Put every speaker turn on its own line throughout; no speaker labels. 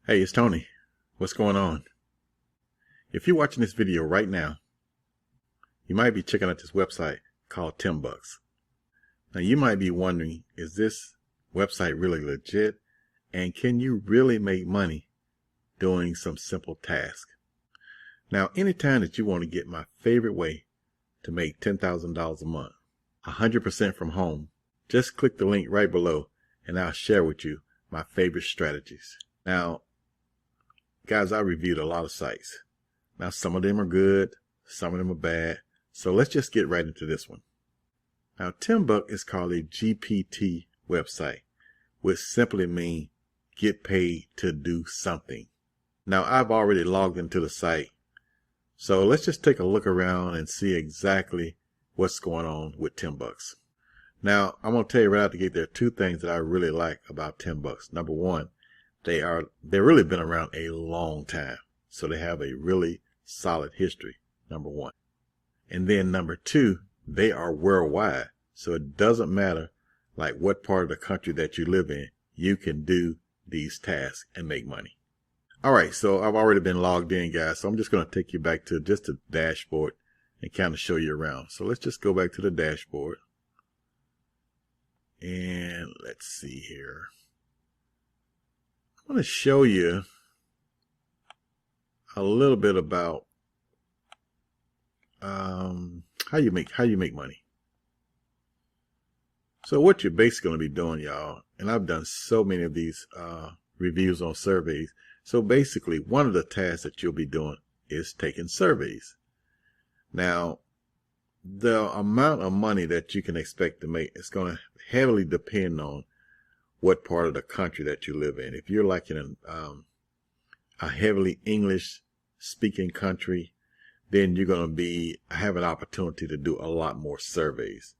Hey, it's Tony. What's going on? If you're watching this video right now, you might be checking out this website called Timebucks. Now you might be wondering, is this website really legit? And can you really make money doing some simple tasks? Now, anytime that you want to get my favorite way to make $10,000 a month, 100% from home, just click the link right below and I'll share with you my favorite strategies. Now, guys, I reviewed a lot of sites. Now, some of them are good, some of them are bad. So let's just get right into this one. Now, Timebucks is called a GPT website, which simply means get paid to do something. Now, I've already logged into the site. So let's just take a look around and see exactly what's going on with Timebucks. Now, I'm going to tell you right out the gate, there are two things that I really like about Timebucks. Number one, they've really been around a long time. So they have a really solid history, number one. And then number two, they are worldwide. So it doesn't matter like what part of the country that you live in, you can do these tasks and make money. All right, so I've already been logged in, guys. So I'm just going to take you back to just the dashboard and kind of show you around. So let's just go back to the dashboard. And let's see here. I'm going to show you a little bit about how you make money. So what you're basically going to be doing, y'all, and I've done so many of these reviews on surveys. So basically, one of the tasks that you'll be doing is taking surveys. Now, the amount of money that you can expect to make is going to heavily depend on what part of the country that you live in. If you're like in a heavily English speaking country, then you're going to have an opportunity to do a lot more surveys.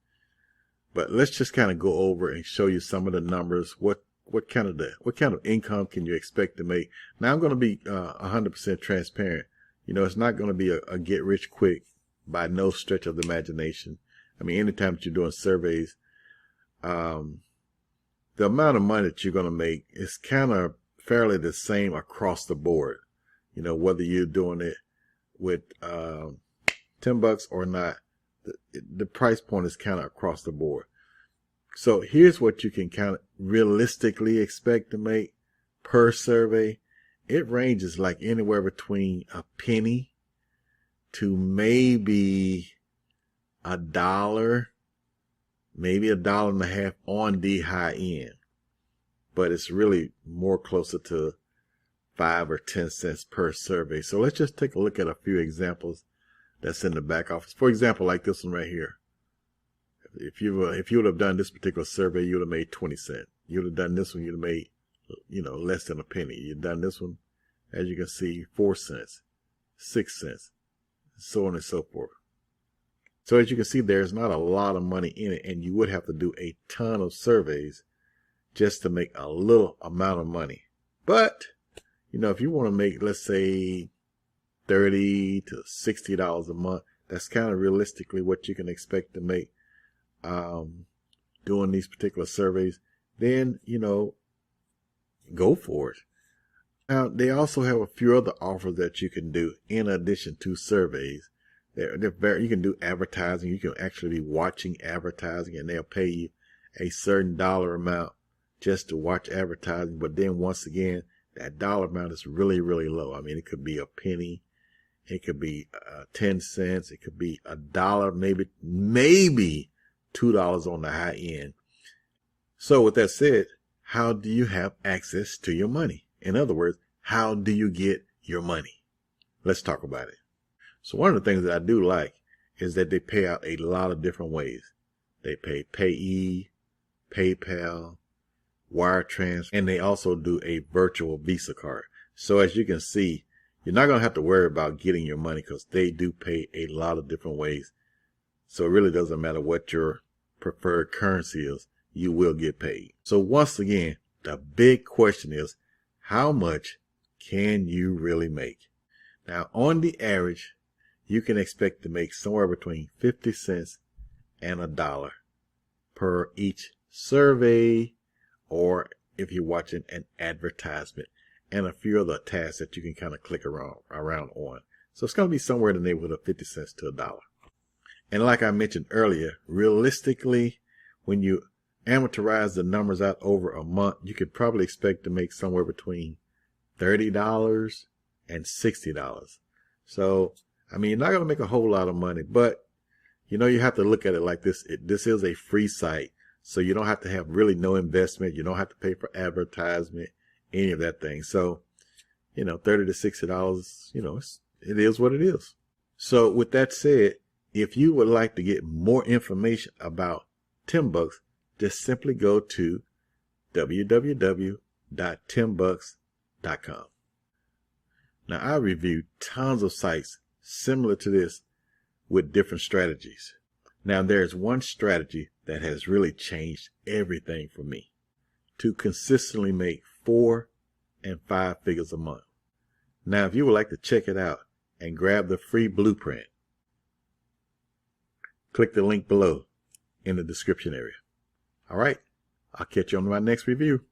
But let's just kind of go over and show you some of the numbers. What kind of income can you expect to make? Now I'm going to be 100% transparent. You know, it's not going to be a get rich quick by no stretch of the imagination. I mean, anytime that you're doing surveys, the amount of money that you're going to make is kind of fairly the same across the board. You know, whether you're doing it with $10 or not, the price point is kind of across the board. So here's what you can kind of realistically expect to make per survey. It ranges like anywhere between a penny to maybe $1, maybe $1.50 on the high end. But it's really more closer to 5 or 10 cents per survey. So let's just take a look at a few examples that's in the back office. For example, like this one right here. If you would have done this particular survey, you would have made 20 cents. You would have done this one, you'd have made, less than a penny. You've done this one, as you can see, 4 cents, 6 cents, so on and so forth. So as you can see, there's not a lot of money in it, and you would have to do a ton of surveys just to make a little amount of money. But, if you want to make, let's say, $30 to $60 a month, that's kind of realistically what you can expect to make doing these particular surveys, then, go for it. Now, they also have a few other offers that you can do in addition to surveys. You can do advertising. You can actually be watching advertising, and they'll pay you a certain dollar amount just to watch advertising. But then once again, that dollar amount is really, really low. I mean, it could be a penny. It could be 10 cents. It could be $1, maybe $2 on the high end. So with that said, how do you have access to your money? In other words, how do you get your money? Let's talk about it. So one of the things that I do like is that they pay out a lot of different ways. They pay payee, PayPal, wire transfer, and they also do a virtual Visa card. So as you can see, you're not going to have to worry about getting your money because they do pay a lot of different ways. So it really doesn't matter what your preferred currency is, you will get paid. So once again, the big question is, how much can you really make? Now, on the average, you can expect to make somewhere between 50 cents and $1 per each survey, or if you're watching an advertisement. and a few other tasks that you can kind of click around on. So it's going to be somewhere in the neighborhood of 50 cents to $1. And like I mentioned earlier, realistically, when you amortize the numbers out over a month, you could probably expect to make somewhere between $30 and $60. So, I mean, you're not going to make a whole lot of money, but you know, you have to look at it like this. This is a free site, so you don't have to have really no investment. You don't have to pay for advertisement, any of that thing. So, you know, $30 to $60, you know, it is what it is. So with that said, if you would like to get more information about Timebucks, just simply go to www.timebucks.com. Now, I reviewed tons of sites similar to this with different strategies. Now, there's one strategy that has really changed everything for me: to consistently make 4 and 5 figures a month. Now, if you would like to check it out and grab the free blueprint, click the link below in the description area. All right, I'll catch you on my next review.